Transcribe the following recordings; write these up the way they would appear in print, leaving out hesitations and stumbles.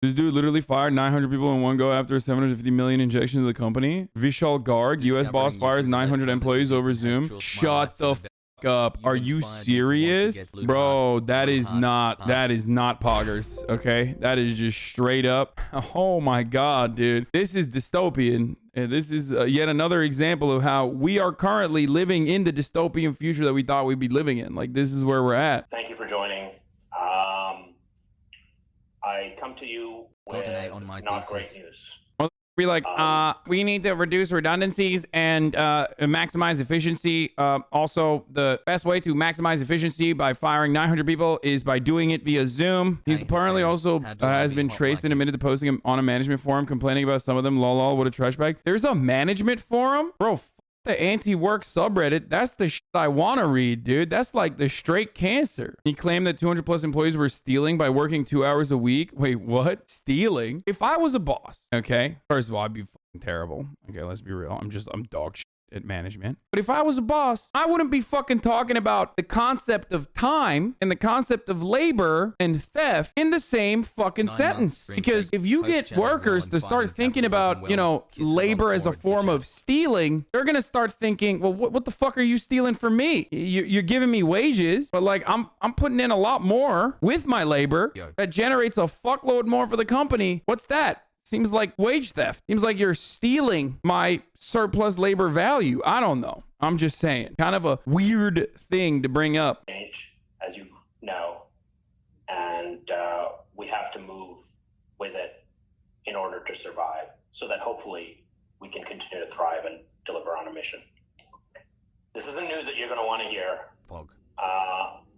This dude literally fired 900 people in one go after a 750 million injection to the company. Vishal Garg, US boss, fires 900 employees over Zoom. Shut the fuck up. Are you serious? Bro, that is not poggers, okay? That is just straight up. Oh my God, dude. This is dystopian. And this is yet another example of how we are currently living in the dystopian future that we thought we'd be living in. Like, this is where we're at. Thank you for joining. I come to you with not great news. Be like, we need to reduce redundancies and maximize efficiency. Also, the best way to maximize efficiency by firing 900 people is by doing it via Zoom. He's apparently also has been traced and admitted to posting him on a management forum, complaining about some of them. Lol, what a trash bag. There's a management forum? Bro, the anti-work subreddit. That's the shit I want to read, dude. That's like the straight cancer. He claimed that 200 plus employees were stealing by working 2 hours a week. Wait, what? Stealing? If I was a boss, okay, first of all, I'd be fucking terrible. Okay, let's be real. I'm dog shit at management. But if I was a boss, I wouldn't be fucking talking about the concept of time and the concept of labor and theft in the same fucking sentence. Because if you get workers to start thinking about, you know, labor as a form of stealing, they're gonna start thinking, well, what the fuck are you stealing from me? You're giving me wages, but like I'm putting in a lot more with my labor that generates a fuckload more for the company. What's that? Seems like wage theft. Seems like you're stealing my surplus labor value. I don't know. I'm just saying. Kind of a weird thing to bring up. As you know, and we have to move with it in order to survive so that hopefully we can continue to thrive and deliver on a mission. This isn't news that you're going to want to hear.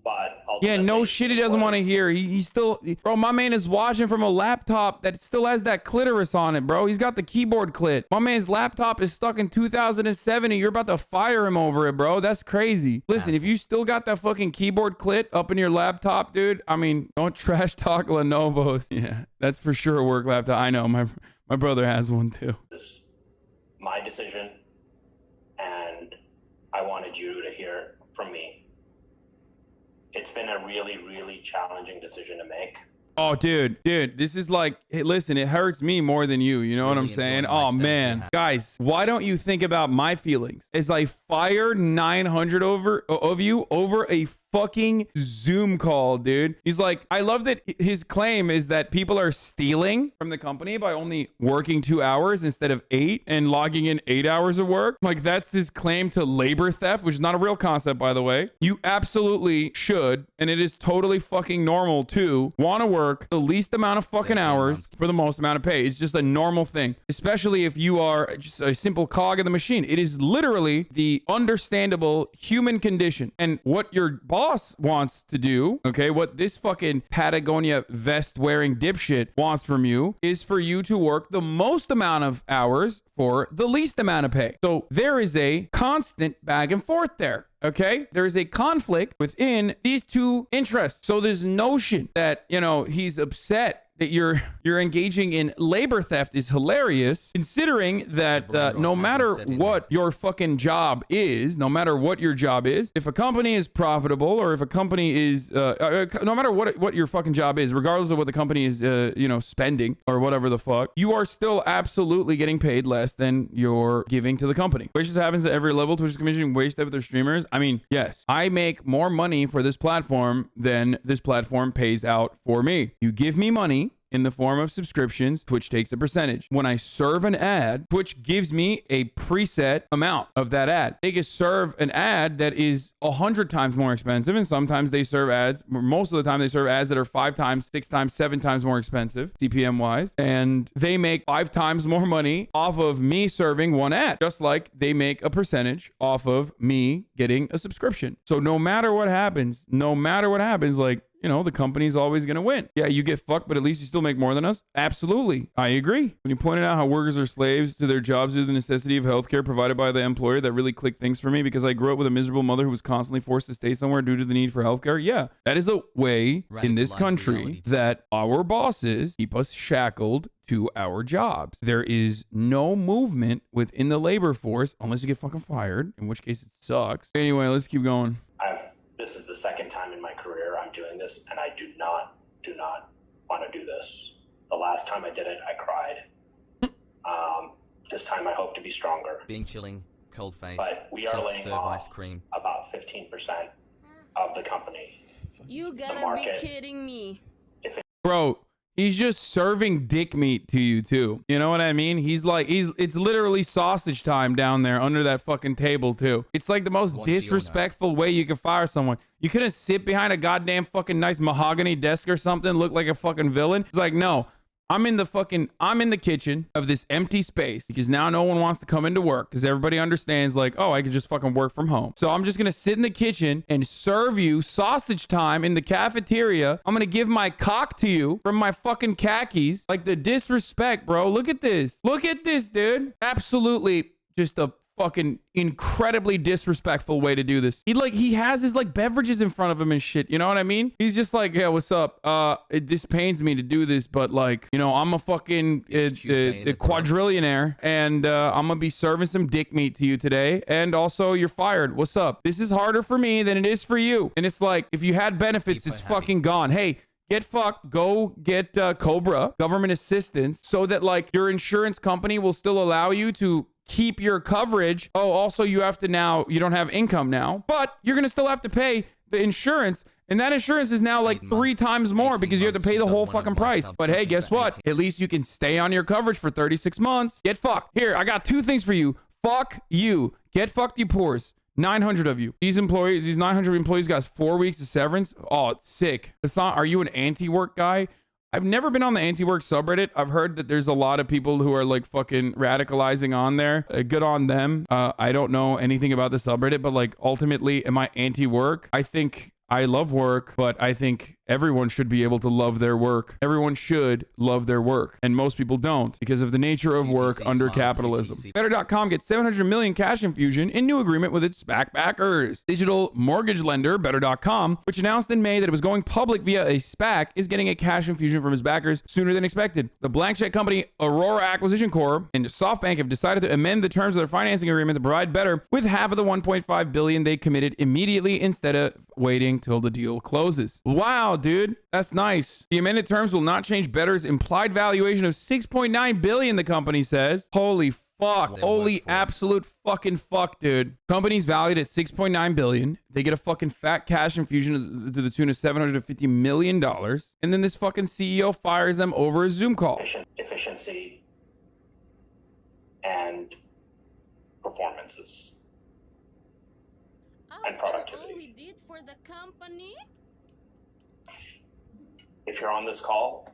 But yeah, no shit he doesn't want to hear. He still, bro, my man is watching from a laptop that still has that clitoris on it, bro. He's got the keyboard clit. My man's laptop is stuck in 2007 and you're about to fire him over it, bro. That's crazy. Listen, if you still got that fucking keyboard clit up in your laptop, dude, I mean, don't trash talk Lenovo's. Yeah, that's for sure a work laptop. I know, my brother has one too. This is my decision, and I wanted you to hear from me. It's been a really, really challenging decision to make. Oh, dude, this is like, hey, listen, it hurts me more than you. You know what I'm saying? Oh, man. Guys, why don't you think about my feelings as I fired 900 of you over a fucking Zoom call, dude. He's like, I love that his claim is that people are stealing from the company by only working 2 hours instead of 8 and logging in 8 hours of work. Like, that's his claim to labor theft, which is not a real concept, by the way. You absolutely should, and it is totally fucking normal to want to work the least amount of fucking hours for the most amount of pay. It's just a normal thing, especially if you are just a simple cog in the machine. It is literally the understandable human condition. And what your boss wants to do, okay, what this fucking Patagonia vest wearing dipshit wants from you is for you to work the most amount of hours for the least amount of pay. So there is a constant back and forth there. Okay, there is a conflict within these two interests. So this notion that, you know, he's upset that you're engaging in labor theft is hilarious, considering that no matter what your fucking job is, no matter what your job is, if a company is profitable or if a company is, no matter what your fucking job is, regardless of what the company is, you know, spending or whatever the fuck, you are still absolutely getting paid less than you're giving to the company. Which just happens at every level. Twitch is commissioning wage theft with their streamers. I mean, yes, I make more money for this platform than this platform pays out for me. You give me money in the form of subscriptions, Twitch takes a percentage. When I serve an ad, Twitch gives me a preset amount of that ad. They can serve an ad that is 100 times more expensive, and sometimes they serve ads, most of the time they serve ads that are 5 times, 6 times, 7 times more expensive, CPM wise, and they make 5 times more money off of me serving one ad, just like they make a percentage off of me getting a subscription. So no matter what happens, like, you know, the company's always going to win. Yeah, you get fucked, but at least you still make more than us. Absolutely. I agree. When you pointed out how workers are slaves to their jobs due to the necessity of healthcare provided by the employer, that really clicked things for me because I grew up with a miserable mother who was constantly forced to stay somewhere due to the need for healthcare. Yeah, that is a way in this country that our bosses keep us shackled to our jobs. There is no movement within the labor force unless you get fucking fired, in which case it sucks. Anyway, let's keep going. This is the second time in my career I'm doing this, and I do not want to do this. The last time I did it, I cried. This time I hope to be stronger. Being chilling, cold face, but we are laying serve off ice cream. about 15% of the company. You gotta be kidding me. Bro, he's just serving dick meat to you too. You know what I mean? It's literally sausage time down there under that fucking table too. It's like the most disrespectful way you can fire someone. You couldn't sit behind a goddamn fucking nice mahogany desk or something, look like a fucking villain. It's like, no. I'm in the kitchen of this empty space because now no one wants to come into work because everybody understands like, oh, I can just fucking work from home. So I'm just going to sit in the kitchen and serve you sausage time in the cafeteria. I'm going to give my cock to you from my fucking khakis. Like the disrespect, bro. Look at this. Look at this, dude. Absolutely just a fucking incredibly disrespectful way to do this. He has his like beverages in front of him and shit. You know what I mean? He's just like, yeah, what's up? This pains me to do this, but like, you know, I'm a fucking quadrillionaire and I'm gonna be serving some dick meat to you today. And also you're fired. What's up? This is harder for me than it is for you. And it's like, if you had benefits, it's fucking gone. Hey, get fucked. Go get Cobra government assistance so that like your insurance company will still allow you to keep your coverage. Oh, also you have to now, you don't have income now, but you're going to still have to pay the insurance. And that insurance is now like 3 times more because you have to pay the whole fucking price. But hey, guess what? At least you can stay on your coverage for 36 months. Get fucked. Here, I got 2 things for you. Fuck you. Get fucked, you poors. 900 of you. These 900 employees got 4 weeks of severance. Oh, it's sick. Hasan, are you an anti-work guy? I've never been on the anti-work subreddit. I've heard that there's a lot of people who are like fucking radicalizing on there. Good on them. I don't know anything about the subreddit, but like ultimately, am I anti-work? I think I love work, but I think everyone should be able to love their work. Everyone should love their work. And most people don't because of the nature of work under capitalism. Better.com gets 700 million cash infusion in new agreement with its SPAC backers. Digital mortgage lender Better.com, which announced in May that it was going public via a SPAC, is getting a cash infusion from its backers sooner than expected. The blank check company Aurora Acquisition Corp and SoftBank have decided to amend the terms of their financing agreement to provide Better with half of the $1.5 billion they committed immediately instead of waiting till the deal closes. Wow, dude, that's nice. The amended terms will not change Better's implied valuation of $6.9 billion, the company says. Holy fuck. Holy absolute fucking fuck, dude. Company's valued at $6.9 billion. They get a fucking fat cash infusion to the tune of $750 million. And then this fucking CEO fires them over a Zoom call. Efficiency and performances. And productivity. All we did for the company? If you're on this call,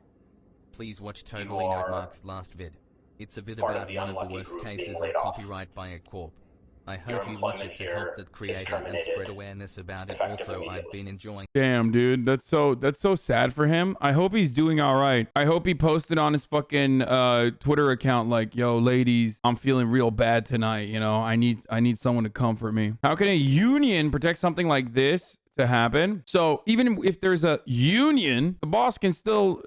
please watch Totally Note Mark's last vid. It's a vid about one of the worst cases of copyright by a corp. I hope you watch it to help the creator and spread awareness about it. Also, I've been enjoying. Damn, dude, that's so sad for him. I hope he's doing all right. I hope he posted on his fucking Twitter account like, "Yo, ladies, I'm feeling real bad tonight. You know, I need someone to comfort me." How can a union protect something like this to happen? So even if there's a union, the boss can still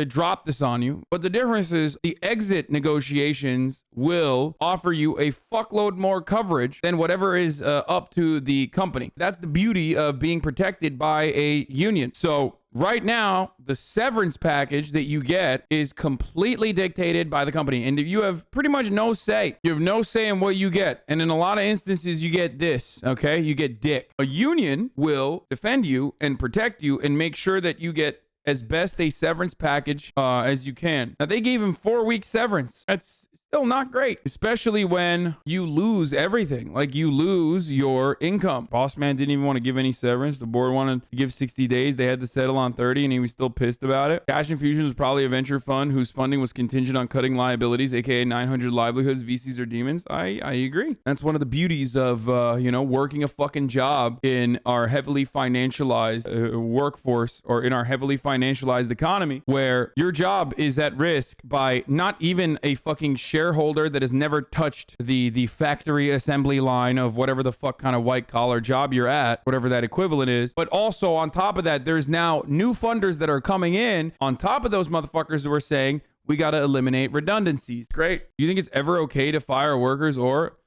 drop this on you. But the difference is the exit negotiations will offer you a fuckload more coverage than whatever is up to the company. That's the beauty of being protected by a union. So right now, the severance package that you get is completely dictated by the company. And you have pretty much no say. You have no say in what you get. And in a lot of instances, you get this, okay? You get dick. A union will defend you and protect you and make sure that you get as best a severance package as you can. Now, they gave him 4-week severance. That's still not great, especially when you lose everything. Like you lose your income. Boss man didn't even want to give any severance. The board wanted to give 60 days. They had to settle on 30 and he was still pissed about it. Cash Infusion was probably a venture fund whose funding was contingent on cutting liabilities, aka 900 livelihoods. VCs are demons. I agree. That's one of the beauties of, working a fucking job in our heavily financialized workforce or in our heavily financialized economy where your job is at risk by not even a fucking shareholder that has never touched the factory assembly line of whatever the fuck kind of white collar job you're at, whatever that equivalent is. But also on top of that, there's now new funders that are coming in on top of those motherfuckers who are saying we got to eliminate redundancies. Great. You think it's ever okay to fire workers? Or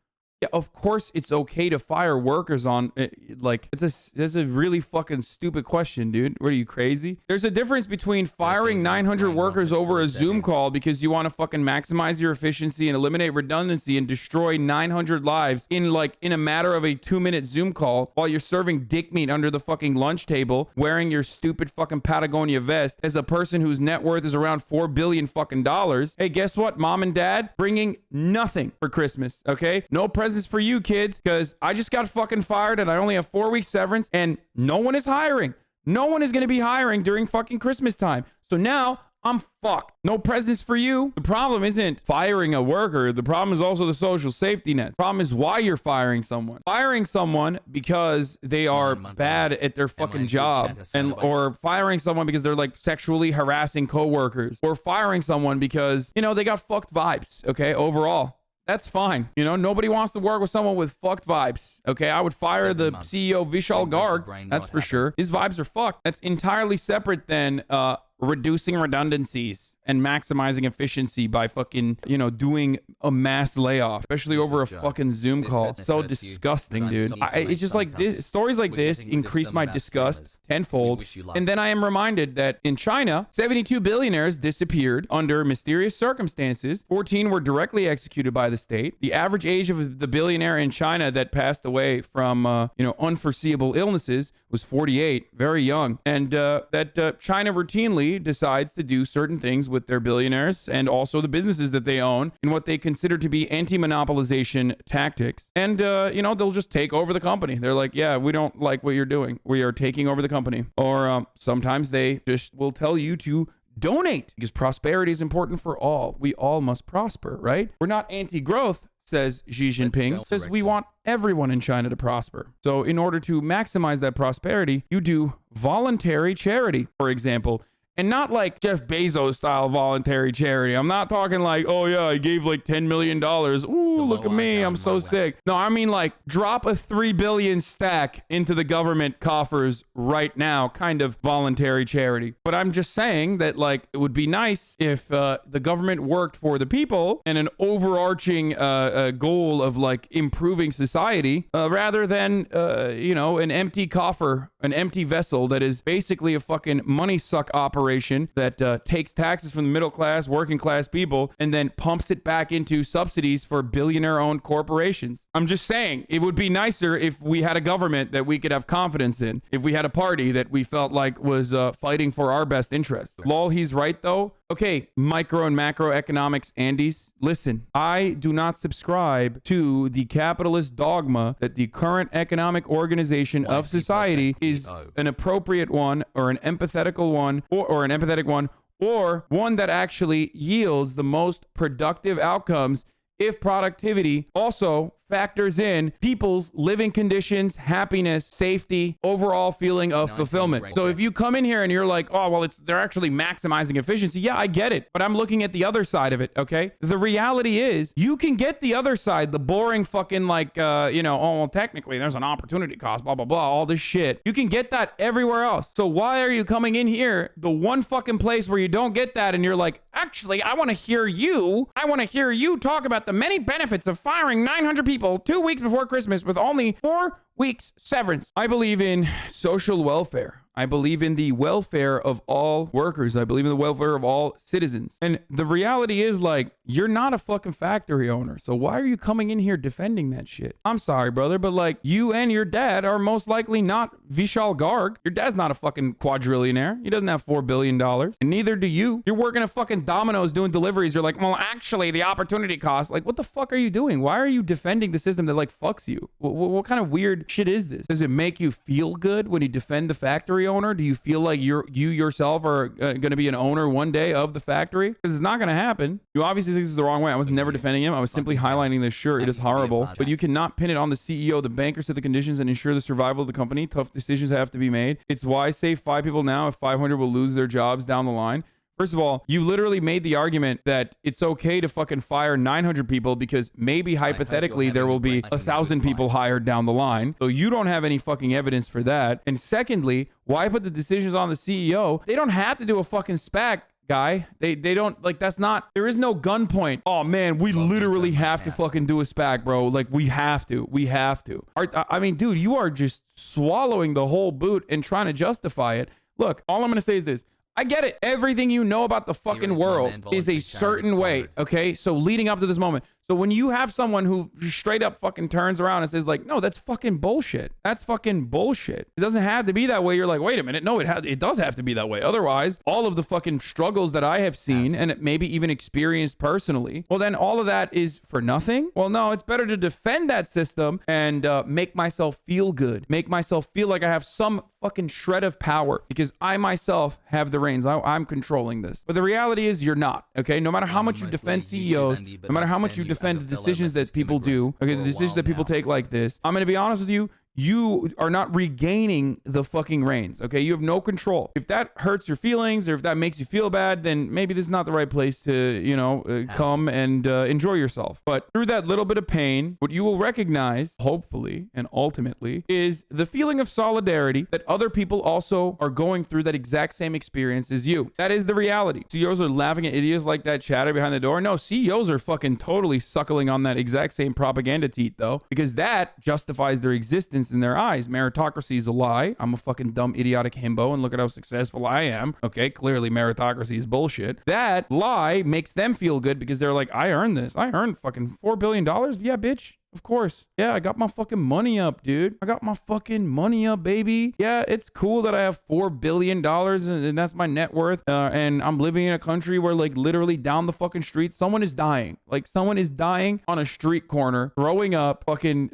Yeah, of course it's okay to fire workers on like that's a really fucking stupid question, dude. What are you, crazy? There's a difference between firing 900 workers over a Zoom call because you want to fucking maximize your efficiency and eliminate redundancy and destroy 900 lives in a matter of a 2-minute Zoom call while you're serving dick meat under the fucking lunch table wearing your stupid fucking Patagonia vest as a person whose net worth is around $4 billion fucking dollars. Hey, guess what, mom and dad? Bringing nothing for Christmas, okay? No presents for you kids, because I just got fucking fired and I only have 4 weeks severance and no one is hiring. No one is going to be hiring during fucking Christmas time. So now I'm fucked. No presents for you. The problem isn't firing a worker. The problem is also the social safety net. The problem is why you're firing someone. Firing someone because they are bad at their fucking job, or firing someone because they're like sexually harassing coworkers, or firing someone because, you know, they got fucked vibes, okay, overall. That's fine. You know, nobody wants to work with someone with fucked vibes. Okay, I would fire the CEO Vishal Garg. That's for sure. His vibes are fucked. That's entirely separate than reducing redundancies and maximizing efficiency by fucking, you know, doing a mass layoff, especially over a fucking Zoom call. It's so disgusting, dude. It's just like this. Stories like this increase my disgust tenfold. And then I am reminded that in China, 72 billionaires disappeared under mysterious circumstances. 14 were directly executed by the state. The average age of the billionaire in China that passed away from, you know, unforeseeable illnesses was 48, very young. And that China routinely decides to do certain things with their billionaires and also the businesses that they own in what they consider to be anti-monopolization tactics. And, you know, they'll just take over the company. They're like, yeah, we don't like what you're doing. We are taking over the company. Or sometimes they just will tell you to donate because prosperity is important for all. We all must prosper, right? We're not anti-growth, says Xi Jinping. Says we want everyone in China to prosper. So in order to maximize that prosperity, you do voluntary charity, for example. And not like Jeff Bezos style voluntary charity. I'm not talking like, oh yeah, I gave like $10 million. Ooh, look at me, I'm so sick. No, I mean like drop a $3 billion stack into the government coffers right now, kind of voluntary charity. But I'm just saying that like it would be nice if the government worked for the people and an overarching goal of like improving society rather than, you know, an empty coffer, an empty vessel that is basically a fucking money suck operation that takes taxes from the middle class, working class people, and then pumps it back into subsidies for billionaire-owned corporations. I'm just saying, it would be nicer if we had a government that we could have confidence in, if we had a party that we felt like was fighting for our best interests. Lol, he's right though. Okay, micro and macroeconomics Andes, listen, I do not subscribe to the capitalist dogma that the current economic organization of society is an appropriate one or an empathetical one or an empathetic one or one that actually yields the most productive outcomes if productivity also factors in people's living conditions, happiness, safety, overall feeling of fulfillment. So if you come in here and you're like, oh, well, they're actually maximizing efficiency. Yeah, I get it. But I'm looking at the other side of it, okay? The reality is you can get the other side, the boring fucking like, you know, oh, well, technically there's an opportunity cost, blah, blah, blah, all this shit. You can get that everywhere else. So why are you coming in here, the one fucking place where you don't get that and you're like, actually, I want to hear you talk about the many benefits of firing 900 people 2 weeks before Christmas with only 4 weeks severance. I believe in social welfare. I believe in the welfare of all workers. I believe in the welfare of all citizens. And the reality is, like, you're not a fucking factory owner. So why are you coming in here defending that shit? I'm sorry, brother, but like you and your dad are most likely not Vishal Garg. Your dad's not a fucking quadrillionaire. He doesn't have $4 billion. And neither do you. You're working at fucking Domino's doing deliveries. You're like, well, actually, the opportunity cost. Like, what the fuck are you doing? Why are you defending the system that like fucks you? What kind of weird shit is this? Does it make you feel good when you defend the factory owner? Do you feel like you yourself are going to be an owner one day of the factory? Because it's not going to happen. You obviously think this is the wrong way. I was never defending him. I was simply highlighting this. Sure, it is horrible, but you cannot pin it on the CEO. The bankers set the conditions and ensure the survival of the company. Tough decisions have to be made. It's why save 5 people now if 500 will lose their jobs down the line. First of all, you literally made the argument that it's okay to fucking fire 900 people because maybe hypothetically there will be 1,000 people hired down the line. So you don't have any fucking evidence for that. And secondly, why put the decisions on the CEO? They don't have to do a fucking SPAC. guy. They don't like, that's not, there is no gunpoint. Oh man, we literally have to fucking do a SPAC, bro. Like we have to. I mean, dude, you are just swallowing the whole boot and trying to justify it. Look, all I'm going to say is this. I get it. Everything you know about the fucking world is a certain way. Okay. So leading up to this moment. So when you have someone who straight up fucking turns around and says like, no, that's fucking bullshit. That's fucking bullshit. It doesn't have to be that way. You're like, wait a minute. No, it does have to be that way. Otherwise, all of the fucking struggles that I have seen and maybe even experienced personally, well, then all of that is for nothing. Well, no, it's better to defend that system and make myself feel good. Make myself feel like I have some fucking shred of power because I myself have the reins. I'm controlling this. But the reality is you're not. Okay. No matter how much you defend CEOs, no matter how much you defend the decisions that people do, okay, the decisions that people take like this, I'm going to be honest with you, you are not regaining the fucking reins. Okay. You have no control. If that hurts your feelings or if that makes you feel bad, then maybe this is not the right place to, you know, come and enjoy yourself. But through that little bit of pain, what you will recognize, hopefully and ultimately, is the feeling of solidarity that other people also are going through that exact same experience as you. That is the reality. CEOs are laughing at idiots like that chatter behind the door. No, CEOs are fucking totally suckling on that exact same propaganda teat though, because that justifies their existence in their eyes. Meritocracy is a lie. I'm a fucking dumb, idiotic himbo, and look at how successful I am. Okay, clearly meritocracy is bullshit. That lie makes them feel good because they're like, I earned this. I earned fucking $4 billion. Yeah, bitch. Of course. Yeah, I got my fucking money up, dude. I got my fucking money up, baby. Yeah, it's cool that I have $4 billion and that's my net worth. And I'm living in a country where like literally down the fucking street, someone is dying. Like someone is dying on a street corner, throwing up, fucking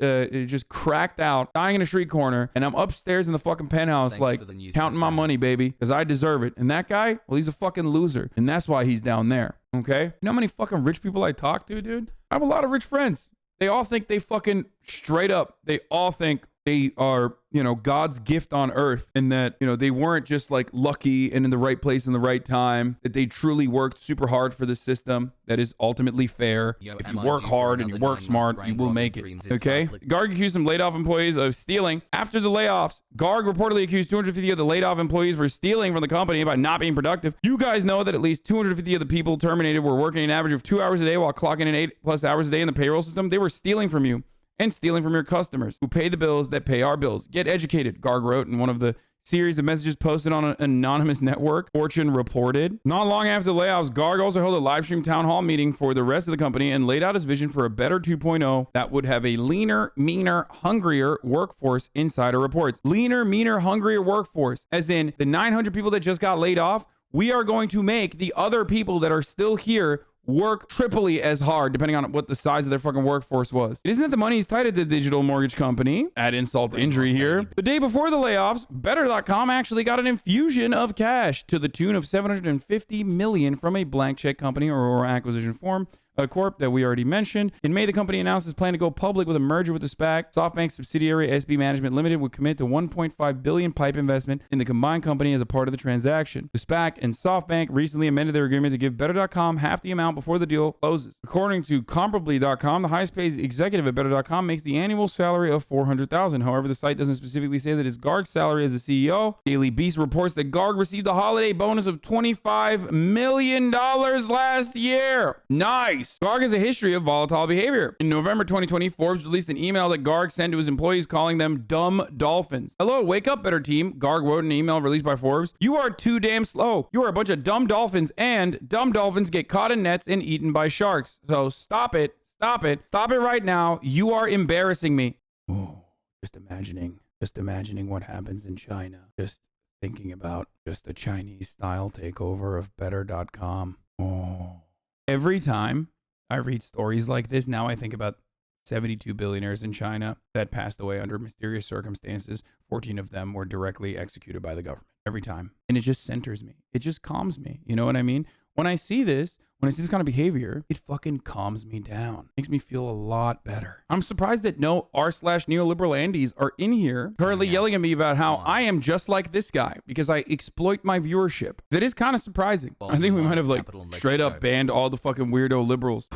just cracked out, dying in a street corner. And I'm upstairs in the fucking penthouse, like counting my money, baby, because I deserve it. And that guy, well, he's a fucking loser. And that's why he's down there. Okay. You know how many fucking rich people I talk to, dude? I have a lot of rich friends. They all think they fucking straight up. They all think they are, you know, God's gift on earth and that, you know, they weren't just like lucky and in the right place in the right time, that they truly worked super hard for the system that is ultimately fair. If you work hard and you work smart, you will make it. Okay. Garg accused some laid off employees of stealing. After the layoffs, Garg reportedly accused 250 of the laid off employees for stealing from the company by not being productive. You guys know that at least 250 of the people terminated were working an average of 2 hours a day while clocking in 8+ hours a day in the payroll system. They were stealing from you and stealing from your customers who pay the bills that pay our bills. Get educated, Garg wrote in one of the series of messages posted on an anonymous network, Fortune reported. Not long after the layoffs, Garg also held a live stream town hall meeting for the rest of the company and laid out his vision for a better 2.0 that would have a leaner, meaner, hungrier workforce, Insider reports. Leaner, meaner, hungrier workforce, as in the 900 people that just got laid off, we are going to make the other people that are still here work triply as hard, depending on what the size of their fucking workforce was. It isn't that the money is tight at the digital mortgage company. Add insult to injury here. The day before the layoffs, Better.com actually got an infusion of cash to the tune of $750 million from a blank check company or acquisition form. A corp that we already mentioned. In May, the company announced its plan to go public with a merger with the SPAC. SoftBank subsidiary SB Management Limited would commit to $1.5 billion PIPE investment in the combined company as a part of the transaction. The SPAC and SoftBank recently amended their agreement to give Better.com half the amount before the deal closes. According to Comparably.com, the highest paid executive at Better.com makes the annual salary of $400,000. However, the site doesn't specifically say that it's Garg's salary as a CEO. Daily Beast reports that Garg received a holiday bonus of $25 million last year. Nice. Garg has a history of volatile behavior. In November 2020, Forbes released an email that Garg sent to his employees calling them dumb dolphins. Hello, wake up, Better team. Garg wrote in an email released by Forbes. You are too damn slow. You are a bunch of dumb dolphins, and dumb dolphins get caught in nets and eaten by sharks. So stop it. Stop it. Stop it right now. You are embarrassing me. Oh, just imagining what happens in China. Just thinking about just the Chinese style takeover of Better.com. Oh. Every time I read stories like this, now I think about 72 billionaires in China that passed away under mysterious circumstances. 14 of them were directly executed by the government. Every time. And it just centers me. It just calms me. You know what I mean? When I see this kind of behavior, it fucking calms me down. Makes me feel a lot better. I'm surprised that no r/neoliberal Andes are in here currently yelling at me about how I am just like this guy because I exploit my viewership. That is kind of surprising. I think we might have like straight up banned all the fucking weirdo liberals.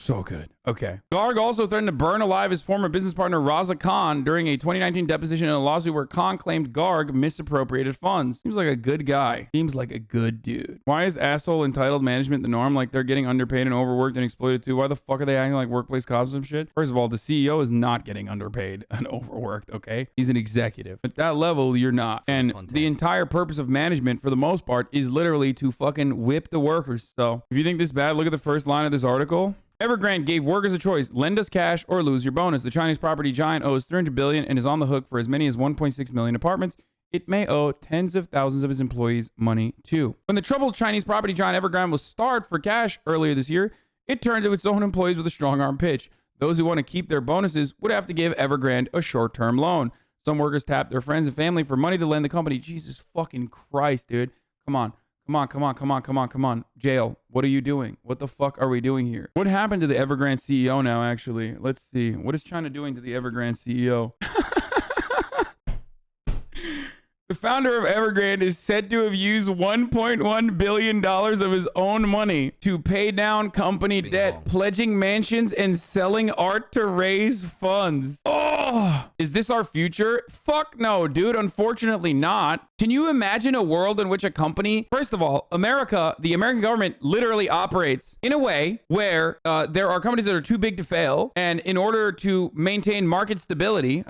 So good. Okay. Garg also threatened to burn alive his former business partner Raza Khan during a 2019 deposition in a lawsuit where Khan claimed Garg misappropriated funds. Seems like a good guy. Seems like a good dude. Why is asshole entitled management the norm? Like they're getting underpaid and overworked and exploited too. Why the fuck are they acting like workplace cops and shit? First of all, the CEO is not getting underpaid and overworked, okay? He's an executive. At that level, you're not. And the entire purpose of management, for the most part, is literally to fucking whip the workers. So if you think this bad, look at the first line of this article. Evergrande gave workers a choice: lend us cash or lose your bonus. The Chinese property giant owes $300 billion and is on the hook for as many as 1.6 million apartments. It may owe tens of thousands of his employees money too. When the troubled Chinese property giant Evergrande was starved for cash earlier this year, it turned to its own employees with a strong arm pitch. Those who want to keep their bonuses would have to give Evergrande a short-term loan. Some workers tapped their friends and family for money to lend the company. Jesus fucking Christ, dude. Come on. Come on. Jail. What are you doing? What the fuck are we doing here? What happened to the Evergrande CEO now, actually? Let's see. What is China doing to the Evergrande CEO? The founder of Evergrande is said to have used $1.1 billion of his own money to pay down company debt, pledging mansions and selling art to raise funds. Oh, is this our future? Fuck no, dude. Unfortunately not. Can you imagine a world in which a company, first of all, America, the American government literally operates in a way where there are companies that are too big to fail. And in order to maintain market stability,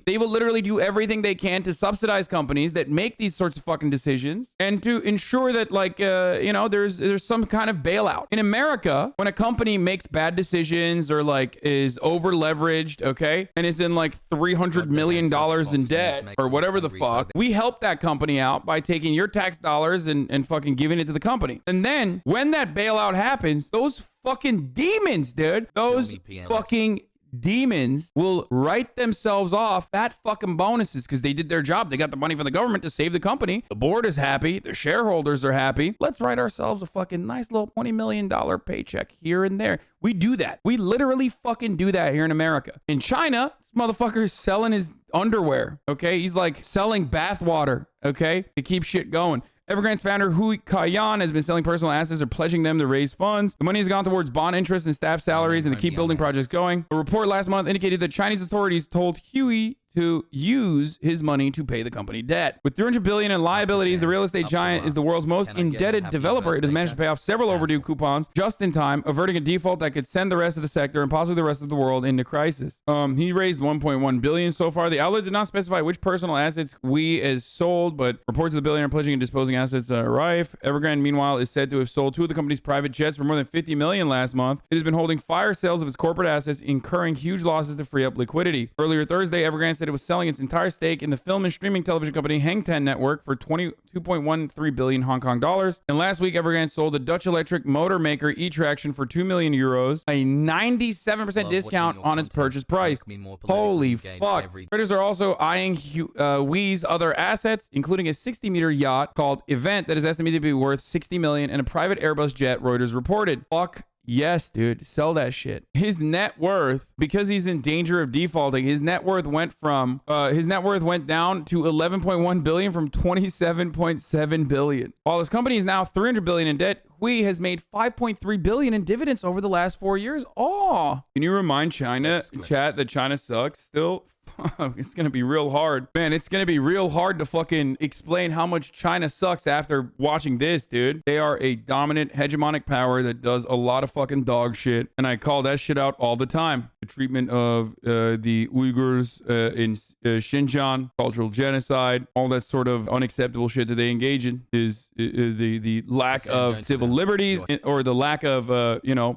they will literally do everything they can to subsidize companies that make these sorts of fucking decisions and to ensure that, like, there's some kind of bailout. In America, when a company makes bad decisions or like is over leveraged, okay, and is in like $300 million in debt or whatever the fuck, we help that company out by taking your tax dollars and fucking giving it to the company. And then when that bailout happens, those fucking demons, dude, those fucking demons will write themselves off fat fucking bonuses because they did their job. They got the money from the government to save the company. The board is happy. The shareholders are happy. Let's write ourselves a fucking nice little $20 million paycheck here and there. We do that. We literally fucking do that here in America. In China, this motherfucker is selling his underwear, okay? He's like selling bathwater, okay, to keep shit going. Evergrande's founder, Hui Kaiyan, has been selling personal assets or pledging them to raise funds. The money has gone towards bond interest and staff salaries and to keep building projects going. A report last month indicated that Chinese authorities told Hui to use his money to pay the company debt. With $300 billion in liabilities, the real estate giant is the world's most indebted developer. It has managed to pay off several overdue coupons just in time, averting a default that could send the rest of the sector and possibly the rest of the world into crisis. He raised $1.1 billion so far. The outlet did not specify which personal assets Hui has sold, but reports of the billionaire pledging and disposing assets are rife. Evergrande, meanwhile, is said to have sold two of the company's private jets for more than $50 million last month. It has been holding fire sales of its corporate assets, incurring huge losses to free up liquidity. Earlier Thursday, Evergrande said it was selling its entire stake in the film and streaming television company Hang Ten Network for 22.13 billion Hong Kong dollars. And last week, Evergrande sold the Dutch electric motor maker E-Traction for 2 million euros, a 97% discount on its purchase price. Holy fuck. Traders are also eyeing Hui's other assets, including a 60-meter yacht called Event that is estimated to be worth 60 million and a private Airbus jet, Reuters reported. Fuck yes, dude. Sell that shit. His net worth, because he's in danger of defaulting, his net worth went down to 11.1 billion from 27.7 billion. While his company is now 300 billion in debt, Hui has made 5.3 billion in dividends over the last 4 years. Oh, can you remind China, chat, that China sucks still? It's gonna be real hard, man. It's gonna be real hard to fucking explain how much China sucks after watching this, dude. They are a dominant hegemonic power that does a lot of fucking dog shit, and I call that shit out all the time. The treatment of the Uyghurs in Xinjiang, cultural genocide, all that sort of unacceptable shit that they engage in is the lack of civil liberties or the lack of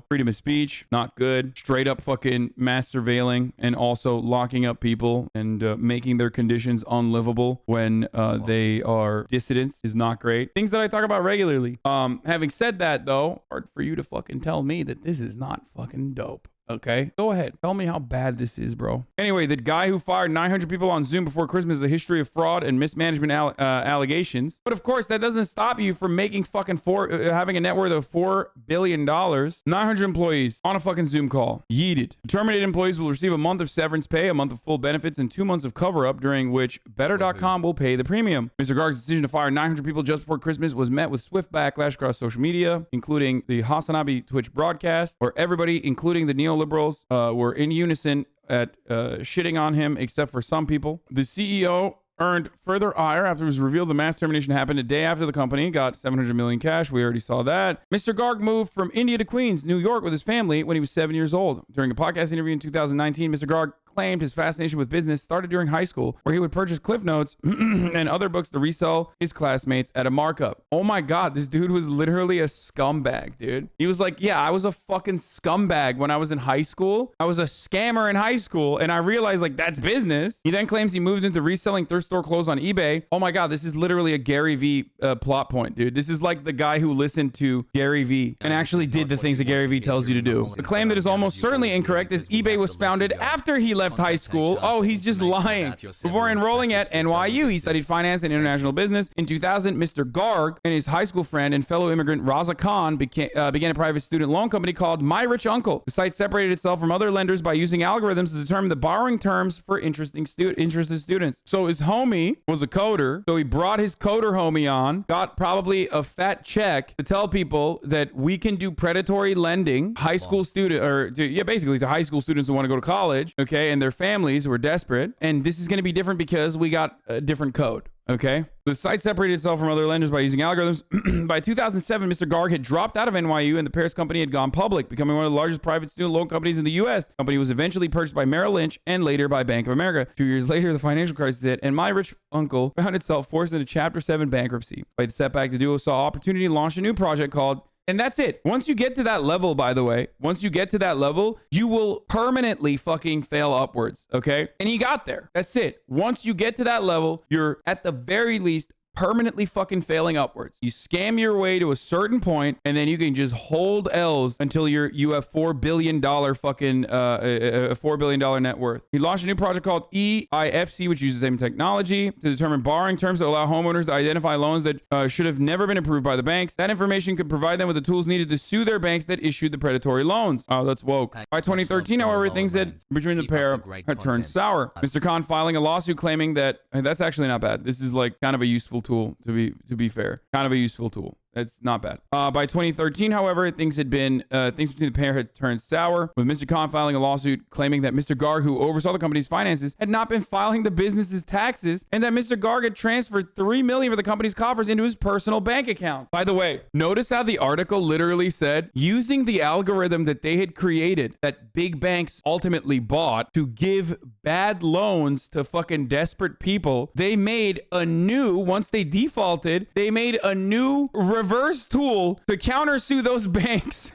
freedom of speech. Not good. Straight up fucking mass surveilling and also locking up people and making their conditions unlivable when they are dissidents is not great. Things that I talk about regularly. Having said that, though, hard for you to fucking tell me that this is not fucking dope. Okay, go ahead. Tell me how bad this is, bro. Anyway, the guy who fired 900 people on Zoom before Christmas has a history of fraud and mismanagement allegations. But of course, that doesn't stop you from making fucking having a net worth of $4 billion. 900 employees on a fucking Zoom call. Yeeted. Terminated employees will receive a month of severance pay, a month of full benefits, and 2 months of cover-up, during which Better.com will pay the premium. Mr. Garg's decision to fire 900 people just before Christmas was met with swift backlash across social media, including the HasanAbi Twitch broadcast, where everybody, including the neoliberals, were in unison at shitting on him, except for some people. The CEO earned further ire after it was revealed the mass termination happened a day after the company got $700 million cash. We already saw that. Mr. Garg moved from India to Queens, New York with his family when he was 7 years old. During a podcast interview in 2019, Mr. Garg claimed his fascination with business started during high school, where he would purchase Cliff Notes and other books to resell his classmates at a markup. Oh my God, this dude was literally a scumbag, dude. He was like, yeah, I was a fucking scumbag when I was in high school. I was a scammer in high school, and I realized, like, that's business. He then claims he moved into reselling thrift store clothes on eBay. Oh my God, this is literally a Gary V plot point, dude. This is like the guy who listened to Gary V and actually did the things that Gary V tells you to do. The claim that is almost certainly incorrect is eBay was founded after he left high school. Oh, he's just lying. Before enrolling at NYU, he studied finance and international business. In 2000, Mr. Garg and his high school friend and fellow immigrant Raza Khan began a private student loan company called My Rich Uncle. The site separated itself from other lenders by using algorithms to determine the borrowing terms for interested students. So his homie was a coder. So he brought his coder homie on, got probably a fat check to tell people that we can do predatory lending, high school student, or basically to high school students who want to go to college, okay, and their families who are desperate. And this is going to be different because we got a different code. Okay. The site separated itself from other lenders by using algorithms. By 2007, Mr. Garg had dropped out of NYU and the Paris company had gone public, becoming one of the largest private student loan companies in the U.S. The company was eventually purchased by Merrill Lynch and later by Bank of America. 2 years later, the financial crisis hit, and My Rich Uncle found itself forced into Chapter 7 bankruptcy. By the setback, the duo saw opportunity to launch a new project called. And that's it. Once you get to that level, by the way, once you get to that level, you will permanently fucking fail upwards, okay? And he got there. That's it. Once you get to that level, you're at the very least permanently fucking failing upwards. You scam your way to a certain point, and then you can just hold L's until you have $4 billion fucking $4 billion net worth. He launched a new project called EIFC, which uses the same technology to determine borrowing terms that allow homeowners to identify loans that should have never been approved by the banks. That information could provide them with the tools needed to sue their banks that issued the predatory loans. Oh, that's woke. By 2013, however, things that between the pair had turned sour. Mr. Khan filing a lawsuit claiming that that's actually not bad. This is like kind of a useful tool, to be fair. Kind of a useful tool. It's not bad. By 2013, however, things between the pair had turned sour, with Mr. Khan filing a lawsuit claiming that Mr. Garg, who oversaw the company's finances, had not been filing the business's taxes, and that Mr. Garg had transferred $3 million for the company's coffers into his personal bank account. By the way, notice how the article literally said, using the algorithm that they had created, that big banks ultimately bought to give bad loans to fucking desperate people, they made a new, once they defaulted, they made a new reverse tool to countersue those banks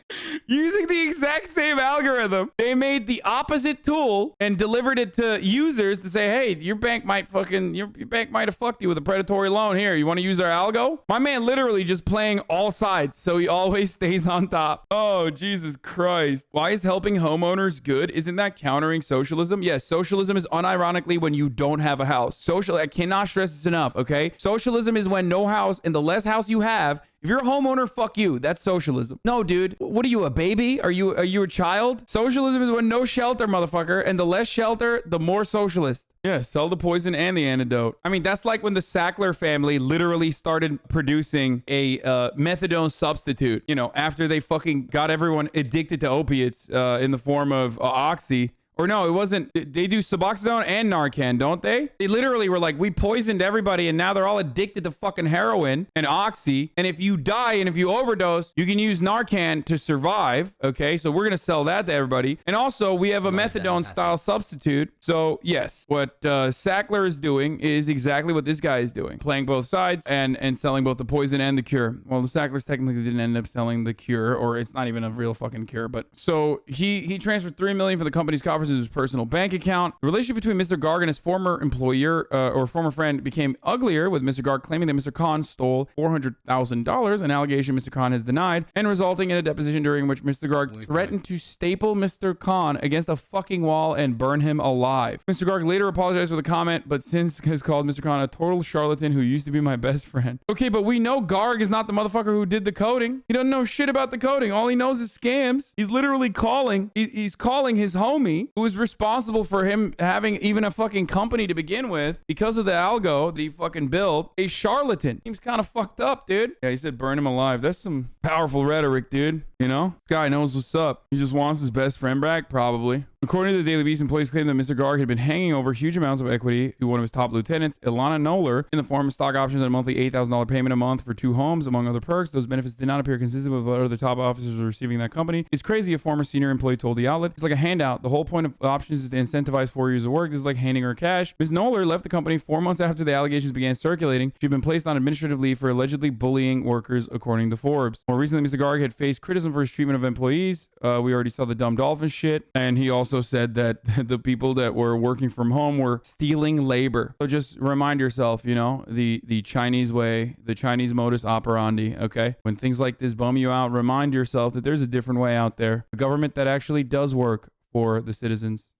using the exact same algorithm. They made the opposite tool and delivered it to users to say, hey, your bank might have fucked you with a predatory loan. Here, you want to use our algo? My man literally just playing all sides, so he always stays on top. Oh, Jesus Christ. Why is helping homeowners good? Isn't that countering socialism? Yes, socialism is unironically when you don't have a house. I cannot stress this enough, okay? Socialism is when no house, and the less house you have, if you're a homeowner, fuck you. That's socialism. No, dude. What are you, a baby? Are you a child? Socialism is when no shelter, motherfucker. And the less shelter, the more socialist. Yeah, sell the poison and the antidote. I mean, that's like when the Sackler family literally started producing a methadone substitute, after they fucking got everyone addicted to opiates in the form of Oxy. Or no, it wasn't. They do Suboxone and Narcan, don't they? They literally were like, we poisoned everybody and now they're all addicted to fucking heroin and Oxy. And if you die and if you overdose, you can use Narcan to survive. Okay, so we're going to sell that to everybody. And also, we have a methadone style substitute. So yes, what Sackler is doing is exactly what this guy is doing. Playing both sides and selling both the poison and the cure. Well, the Sacklers technically didn't end up selling the cure, or it's not even a real fucking cure. But so he transferred $3 million for the company's coffers in his personal bank account. The relationship between Mr. Garg and his former employer or former friend became uglier, with Mr. Garg claiming that Mr. Khan stole $400,000, an allegation Mr. Khan has denied, and resulting in a deposition during which Mr. Garg threatened to staple Mr. Khan against a fucking wall and burn him alive. Mr. Garg later apologized for the comment, but since has called Mr. Khan a total charlatan who used to be my best friend. Okay, but we know Garg is not the motherfucker who did the coding. He doesn't know shit about the coding. All he knows is scams. He's literally calling. He's calling his homie, who is responsible for him having even a fucking company to begin with because of the algo that he fucking built, a charlatan. Seems kind of fucked up, dude. Yeah, he said burn him alive. That's some powerful rhetoric, dude. You know? This guy knows what's up. He just wants his best friend back, probably. According to the Daily Beast, employees claimed that Mr. Garg had been hanging over huge amounts of equity to one of his top lieutenants, Ilana Noller, in the form of stock options and a monthly $8,000 payment a month for 2 homes, among other perks. Those benefits did not appear consistent with what other top officers were receiving in that company. It's crazy, a former senior employee told the outlet. It's like a handout. The whole point of options is to incentivize 4 years of work. This is like handing her cash. Ms. Noller left the company 4 months after the allegations began circulating. She'd been placed on administrative leave for allegedly bullying workers, according to Forbes. More recently, Mr. Garg had faced criticism for his treatment of employees. We already saw the dumb dolphin shit. And he also said that the people that were working from home were stealing labor. So just remind yourself, you know, the Chinese way, the Chinese modus operandi, okay? When things like this bum you out, remind yourself that there's a different way out there. A government that actually does work for the citizens.